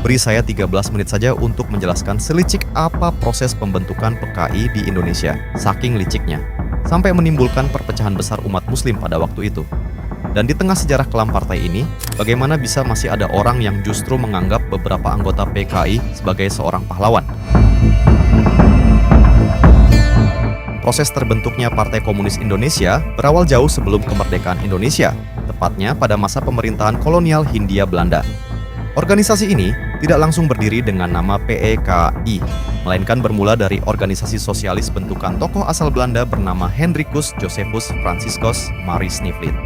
Beri saya 13 menit saja untuk menjelaskan selicik apa proses pembentukan PKI di Indonesia, saking liciknya, sampai menimbulkan perpecahan besar umat muslim pada waktu itu. Dan di tengah sejarah kelam partai ini, bagaimana bisa masih ada orang yang justru menganggap beberapa anggota PKI sebagai seorang pahlawan. Proses terbentuknya Partai Komunis Indonesia berawal jauh sebelum kemerdekaan Indonesia, tepatnya pada masa pemerintahan kolonial Hindia Belanda. Organisasi ini tidak langsung berdiri dengan nama PEKI, melainkan bermula dari organisasi sosialis bentukan tokoh asal Belanda bernama Hendrikus Josephus Franciscus Marie Sniflid.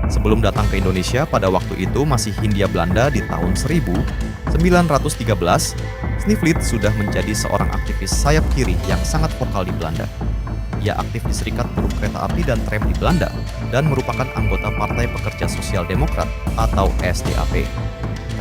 Sebelum datang ke Indonesia pada waktu itu masih Hindia Belanda di tahun 1913, Sniflid sudah menjadi seorang aktivis sayap kiri yang sangat vokal di Belanda. Ia aktif di Serikat Buruh Kereta Api dan Tram di Belanda dan merupakan anggota Partai Pekerja Sosial Demokrat atau SDAP.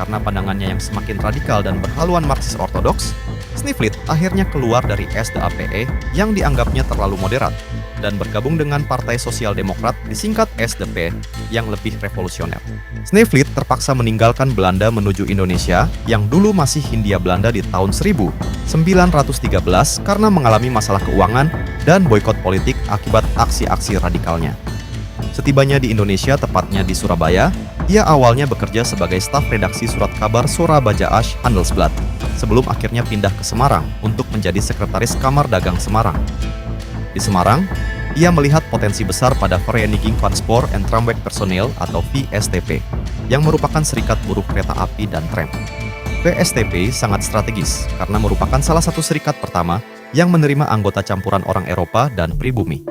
Karena pandangannya yang semakin radikal dan berhaluan Marxis ortodoks, Sniflid akhirnya keluar dari SDAPE yang dianggapnya terlalu moderat dan bergabung dengan Partai Sosial Demokrat disingkat SDP yang lebih revolusioner. Sniflid terpaksa meninggalkan Belanda menuju Indonesia yang dulu masih Hindia Belanda di tahun 1913 karena mengalami masalah keuangan dan boikot politik akibat aksi-aksi radikalnya. Setibanya di Indonesia, tepatnya di Surabaya, ia awalnya bekerja sebagai staf redaksi surat kabar Surabaya Handelsblad, sebelum akhirnya pindah ke Semarang untuk menjadi sekretaris Kamar Dagang Semarang. Di Semarang, ia melihat potensi besar pada Vereniging van Spoor en Tramweg Personeel atau VSTP, yang merupakan serikat buruh kereta api dan tram. VSTP sangat strategis karena merupakan salah satu serikat pertama yang menerima anggota campuran orang Eropa dan pribumi.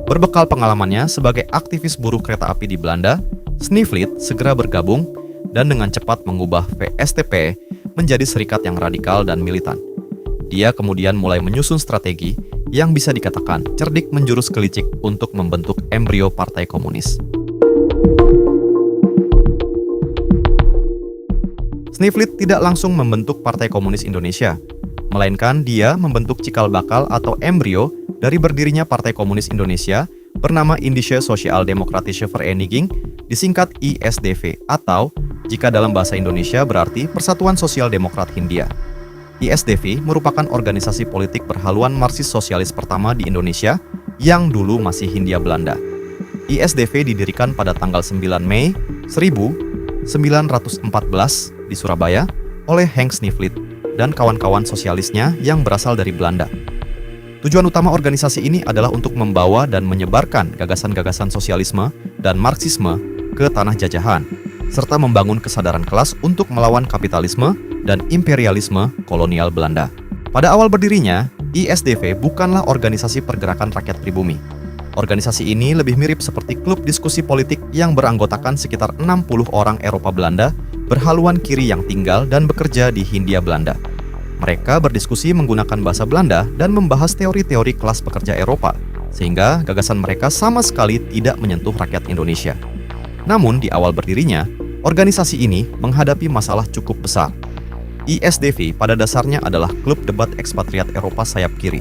Berbekal pengalamannya sebagai aktivis buruh kereta api di Belanda, Sniflid segera bergabung dan dengan cepat mengubah VSTP menjadi serikat yang radikal dan militan. Dia kemudian mulai menyusun strategi yang bisa dikatakan cerdik menjurus ke licik untuk membentuk embrio Partai Komunis. Sniflid tidak langsung membentuk Partai Komunis Indonesia, melainkan dia membentuk cikal bakal atau embrio dari berdirinya Partai Komunis Indonesia bernama Indische Sociaal-Demokratische Vereniging, disingkat ISDV, atau jika dalam bahasa Indonesia berarti Persatuan Sosial Demokrat Hindia. ISDV merupakan organisasi politik berhaluan Marxis sosialis pertama di Indonesia yang dulu masih Hindia Belanda. ISDV didirikan pada tanggal 9 Mei 1914 di Surabaya oleh Henk Sniflid dan kawan-kawan sosialisnya yang berasal dari Belanda. Tujuan utama organisasi ini adalah untuk membawa dan menyebarkan gagasan-gagasan sosialisme dan Marxisme ke tanah jajahan, serta membangun kesadaran kelas untuk melawan kapitalisme dan imperialisme kolonial Belanda. Pada awal berdirinya, ISDV bukanlah organisasi pergerakan rakyat pribumi. Organisasi ini lebih mirip seperti klub diskusi politik yang beranggotakan sekitar 60 orang Eropa Belanda berhaluan kiri yang tinggal dan bekerja di Hindia Belanda. Mereka berdiskusi menggunakan bahasa Belanda dan membahas teori-teori kelas pekerja Eropa, sehingga gagasan mereka sama sekali tidak menyentuh rakyat Indonesia. Namun di awal berdirinya, organisasi ini menghadapi masalah cukup besar. ISDV pada dasarnya adalah klub debat ekspatriat Eropa sayap kiri.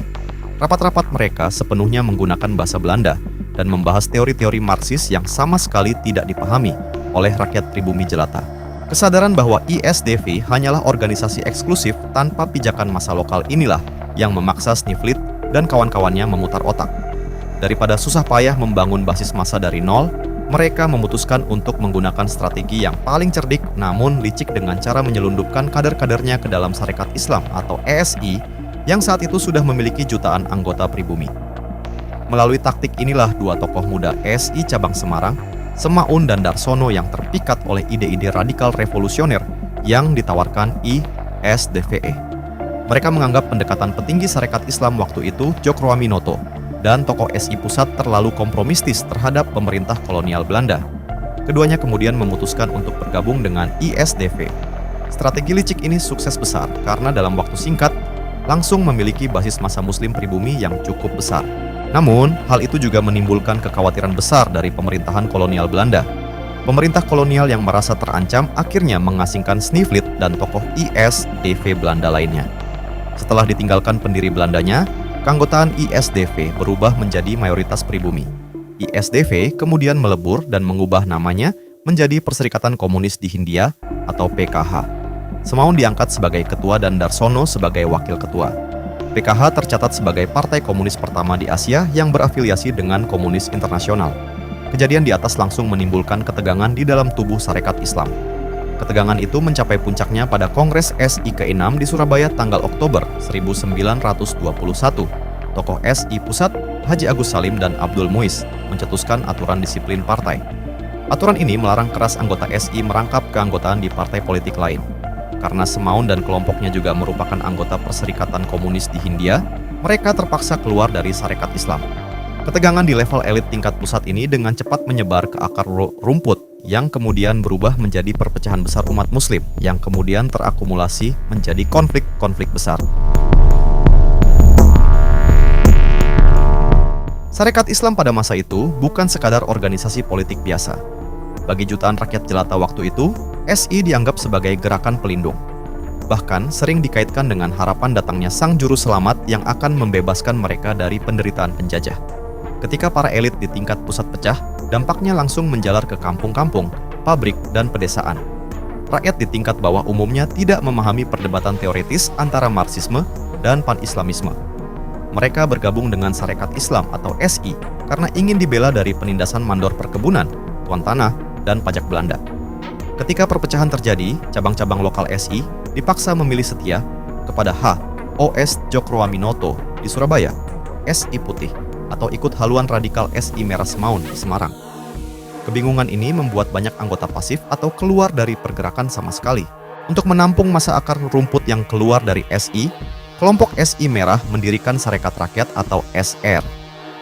Rapat-rapat mereka sepenuhnya menggunakan bahasa Belanda dan membahas teori-teori Marxis yang sama sekali tidak dipahami oleh rakyat pribumi jelata. Kesadaran bahwa ISDV hanyalah organisasi eksklusif tanpa pijakan massa lokal inilah yang memaksa Sniflid dan kawan-kawannya memutar otak. Daripada susah payah membangun basis massa dari nol, mereka memutuskan untuk menggunakan strategi yang paling cerdik namun licik dengan cara menyelundupkan kader-kadernya ke dalam Sarekat Islam atau ESI yang saat itu sudah memiliki jutaan anggota pribumi. Melalui taktik inilah dua tokoh muda ESI cabang Semarang, Semaun dan Darsono yang terpikat oleh ide-ide radikal revolusioner yang ditawarkan ISDVE. Mereka menganggap pendekatan petinggi Sarekat Islam waktu itu, Djokroaminoto, dan tokoh SI Pusat terlalu kompromistis terhadap pemerintah kolonial Belanda. Keduanya kemudian memutuskan untuk bergabung dengan ISDV. Strategi licik ini sukses besar karena dalam waktu singkat langsung memiliki basis massa muslim pribumi yang cukup besar. Namun, hal itu juga menimbulkan kekhawatiran besar dari pemerintahan kolonial Belanda. Pemerintah kolonial yang merasa terancam akhirnya mengasingkan Sniflid dan tokoh ISDV Belanda lainnya. Setelah ditinggalkan pendiri Belandanya, keanggotaan ISDV berubah menjadi mayoritas pribumi. ISDV kemudian melebur dan mengubah namanya menjadi Perserikatan Komunis di Hindia atau PKH. Semaun diangkat sebagai ketua dan Darsono sebagai wakil ketua. PKH tercatat sebagai partai komunis pertama di Asia yang berafiliasi dengan Komunis Internasional. Kejadian di atas langsung menimbulkan ketegangan di dalam tubuh Sarekat Islam. Ketegangan itu mencapai puncaknya pada Kongres SI ke-6 di Surabaya tanggal Oktober 1921. Tokoh SI Pusat, Haji Agus Salim dan Abdul Muiz, mencetuskan aturan disiplin partai. Aturan ini melarang keras anggota SI merangkap keanggotaan di partai politik lain. Karena Semaun dan kelompoknya juga merupakan anggota Perserikatan Komunis di Hindia, mereka terpaksa keluar dari Sarekat Islam. Ketegangan di level elit tingkat pusat ini dengan cepat menyebar ke akar rumput, yang kemudian berubah menjadi perpecahan besar umat Muslim, yang kemudian terakumulasi menjadi konflik-konflik besar. Sarekat Islam pada masa itu bukan sekadar organisasi politik biasa. Bagi jutaan rakyat jelata waktu itu, SI dianggap sebagai gerakan pelindung. Bahkan sering dikaitkan dengan harapan datangnya sang juru selamat yang akan membebaskan mereka dari penderitaan penjajah. Ketika para elit di tingkat pusat pecah, dampaknya langsung menjalar ke kampung-kampung, pabrik, dan pedesaan. Rakyat di tingkat bawah umumnya tidak memahami perdebatan teoritis antara Marxisme dan Pan-Islamisme. Mereka bergabung dengan Sarekat Islam atau SI karena ingin dibela dari penindasan mandor perkebunan, tuan tanah, dan pajak Belanda. Ketika perpecahan terjadi, cabang-cabang lokal SI dipaksa memilih setia kepada OS Djokroaminoto di Surabaya, SI Putih, atau ikut haluan radikal SI Merah Semaun di Semarang. Kebingungan ini membuat banyak anggota pasif atau keluar dari pergerakan sama sekali. Untuk menampung masa akar rumput yang keluar dari SI, kelompok SI Merah mendirikan Sarekat Rakyat atau SR.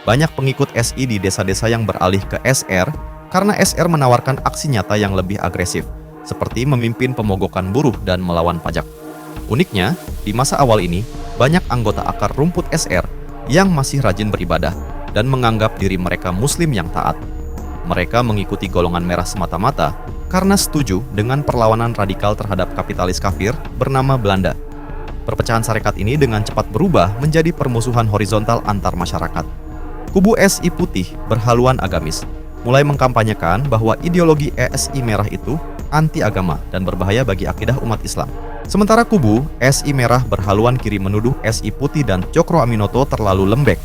Banyak pengikut SI di desa-desa yang beralih ke SR karena SR menawarkan aksi nyata yang lebih agresif, seperti memimpin pemogokan buruh dan melawan pajak. Uniknya, di masa awal ini, banyak anggota akar rumput SR yang masih rajin beribadah dan menganggap diri mereka Muslim yang taat. Mereka mengikuti golongan merah semata-mata karena setuju dengan perlawanan radikal terhadap kapitalis kafir bernama Belanda. Perpecahan sarekat ini dengan cepat berubah menjadi permusuhan horizontal antar masyarakat. Kubu SI Putih berhaluan agamis, mulai mengkampanyekan bahwa ideologi SI Merah itu anti-agama dan berbahaya bagi akidah umat Islam. Sementara kubu SI Merah berhaluan kiri menuduh SI Putih dan Djokroaminoto terlalu lembek,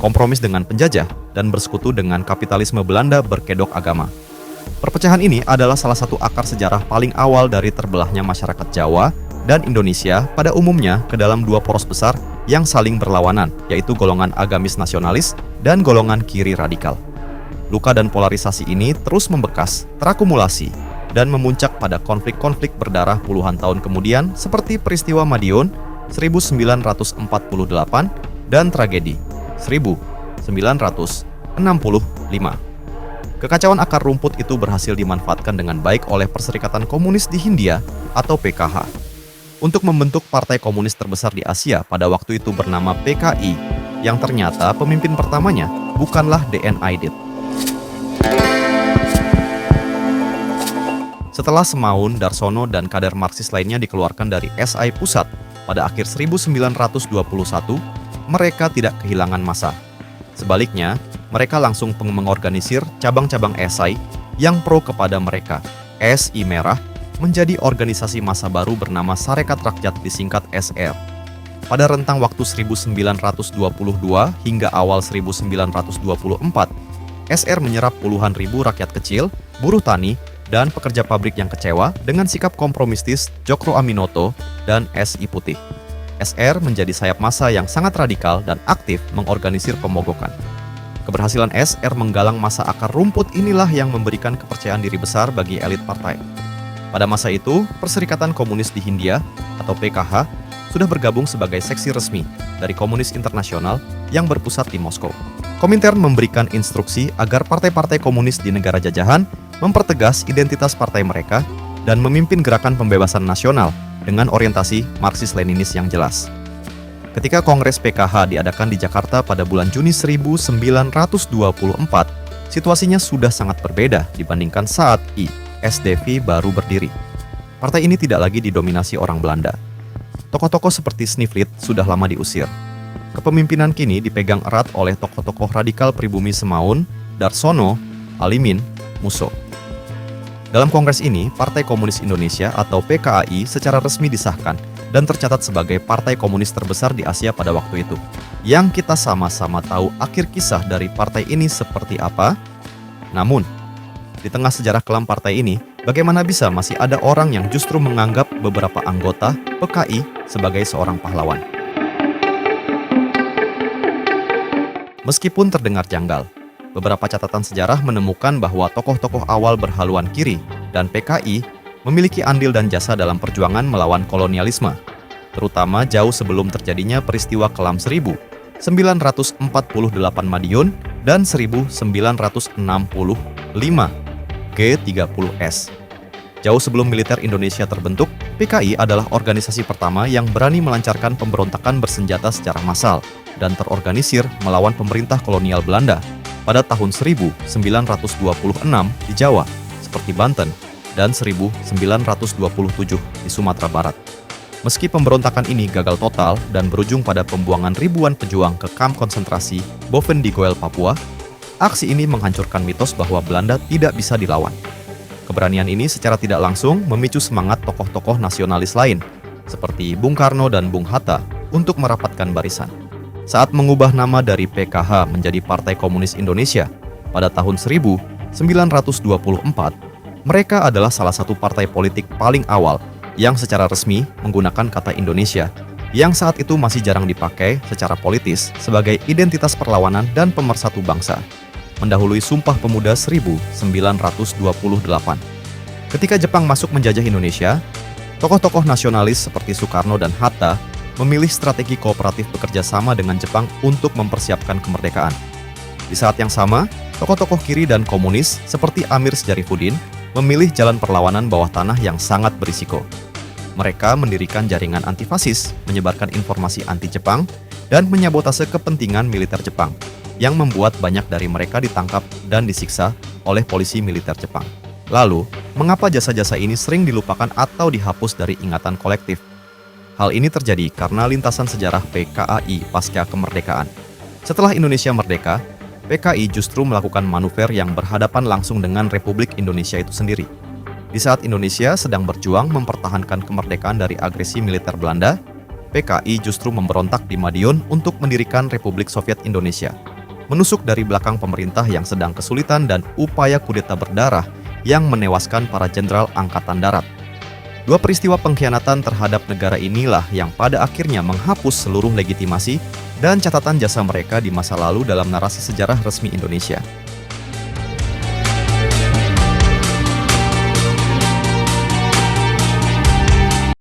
kompromis dengan penjajah, dan bersekutu dengan kapitalisme Belanda berkedok agama. Perpecahan ini adalah salah satu akar sejarah paling awal dari terbelahnya masyarakat Jawa dan Indonesia pada umumnya ke dalam dua poros besar yang saling berlawanan, yaitu golongan agamis nasionalis dan golongan kiri radikal. Luka dan polarisasi ini terus membekas, terakumulasi, dan memuncak pada konflik-konflik berdarah puluhan tahun kemudian seperti peristiwa Madiun 1948 dan tragedi 1965. Kekacauan akar rumput itu berhasil dimanfaatkan dengan baik oleh Perserikatan Komunis di Hindia atau PKH untuk membentuk partai komunis terbesar di Asia pada waktu itu bernama PKI, yang ternyata pemimpin pertamanya bukanlah DN Aidit. Setelah Semaun, Darsono, dan kader Marxis lainnya dikeluarkan dari SI Pusat pada akhir 1921, mereka tidak kehilangan massa. Sebaliknya, mereka langsung mengorganisir cabang-cabang SI yang pro kepada mereka. SI Merah menjadi organisasi massa baru bernama Sarekat Rakyat disingkat SR. Pada rentang waktu 1922 hingga awal 1924, SR menyerap puluhan ribu rakyat kecil, buruh tani, dan pekerja pabrik yang kecewa dengan sikap kompromistis Djokroaminoto dan SI Putih. SR menjadi sayap massa yang sangat radikal dan aktif mengorganisir pemogokan. Keberhasilan SR menggalang massa akar rumput inilah yang memberikan kepercayaan diri besar bagi elit partai. Pada masa itu, Perserikatan Komunis di Hindia atau PKH sudah bergabung sebagai seksi resmi dari Komunis Internasional yang berpusat di Moskow. Komintern memberikan instruksi agar partai-partai komunis di negara jajahan mempertegas identitas partai mereka dan memimpin gerakan pembebasan nasional dengan orientasi Marxis-Leninis yang jelas. Ketika Kongres PKH diadakan di Jakarta pada bulan Juni 1924, situasinya sudah sangat berbeda dibandingkan saat SDV baru berdiri. Partai ini tidak lagi didominasi orang Belanda. Tokoh-tokoh seperti Sniflit sudah lama diusir. Kepemimpinan kini dipegang erat oleh tokoh-tokoh radikal pribumi Semaun, Darsono, Alimin, Musso. Dalam kongres ini, Partai Komunis Indonesia atau PKAI secara resmi disahkan dan tercatat sebagai partai komunis terbesar di Asia pada waktu itu. Yang kita sama-sama tahu akhir kisah dari partai ini seperti apa? Namun, di tengah sejarah kelam partai ini, bagaimana bisa masih ada orang yang justru menganggap beberapa anggota PKI sebagai seorang pahlawan? Meskipun terdengar janggal, beberapa catatan sejarah menemukan bahwa tokoh-tokoh awal berhaluan kiri dan PKI memiliki andil dan jasa dalam perjuangan melawan kolonialisme, terutama jauh sebelum terjadinya peristiwa kelam 1948 Madiun dan 1965 G30S. Jauh sebelum militer Indonesia terbentuk, PKI adalah organisasi pertama yang berani melancarkan pemberontakan bersenjata secara massal dan terorganisir melawan pemerintah kolonial Belanda pada tahun 1926 di Jawa, seperti Banten, dan 1927 di Sumatera Barat. Meski pemberontakan ini gagal total dan berujung pada pembuangan ribuan pejuang ke kamp konsentrasi Boven-Diguel, Papua, aksi ini menghancurkan mitos bahwa Belanda tidak bisa dilawan. Keberanian ini secara tidak langsung memicu semangat tokoh-tokoh nasionalis lain, seperti Bung Karno dan Bung Hatta, untuk merapatkan barisan. Saat mengubah nama dari PKH menjadi Partai Komunis Indonesia pada tahun 1924, mereka adalah salah satu partai politik paling awal yang secara resmi menggunakan kata Indonesia, yang saat itu masih jarang dipakai secara politis sebagai identitas perlawanan dan pemersatu bangsa, mendahului Sumpah Pemuda 1928. Ketika Jepang masuk menjajah Indonesia, tokoh-tokoh nasionalis seperti Soekarno dan Hatta memilih strategi kooperatif bekerja sama dengan Jepang untuk mempersiapkan kemerdekaan. Di saat yang sama, tokoh-tokoh kiri dan komunis seperti Amir Syarifuddin memilih jalan perlawanan bawah tanah yang sangat berisiko. Mereka mendirikan jaringan antifasis, menyebarkan informasi anti-Jepang, dan menyabotase kepentingan militer Jepang, yang membuat banyak dari mereka ditangkap dan disiksa oleh polisi militer Jepang. Lalu, mengapa jasa-jasa ini sering dilupakan atau dihapus dari ingatan kolektif? Hal ini terjadi karena lintasan sejarah PKAI pasca kemerdekaan. Setelah Indonesia merdeka, PKI justru melakukan manuver yang berhadapan langsung dengan Republik Indonesia itu sendiri. Di saat Indonesia sedang berjuang mempertahankan kemerdekaan dari agresi militer Belanda, PKI justru memberontak di Madiun untuk mendirikan Republik Soviet Indonesia, menusuk dari belakang pemerintah yang sedang kesulitan dan upaya kudeta berdarah yang menewaskan para jenderal Angkatan Darat. Dua peristiwa pengkhianatan terhadap negara inilah yang pada akhirnya menghapus seluruh legitimasi dan catatan jasa mereka di masa lalu dalam narasi sejarah resmi Indonesia.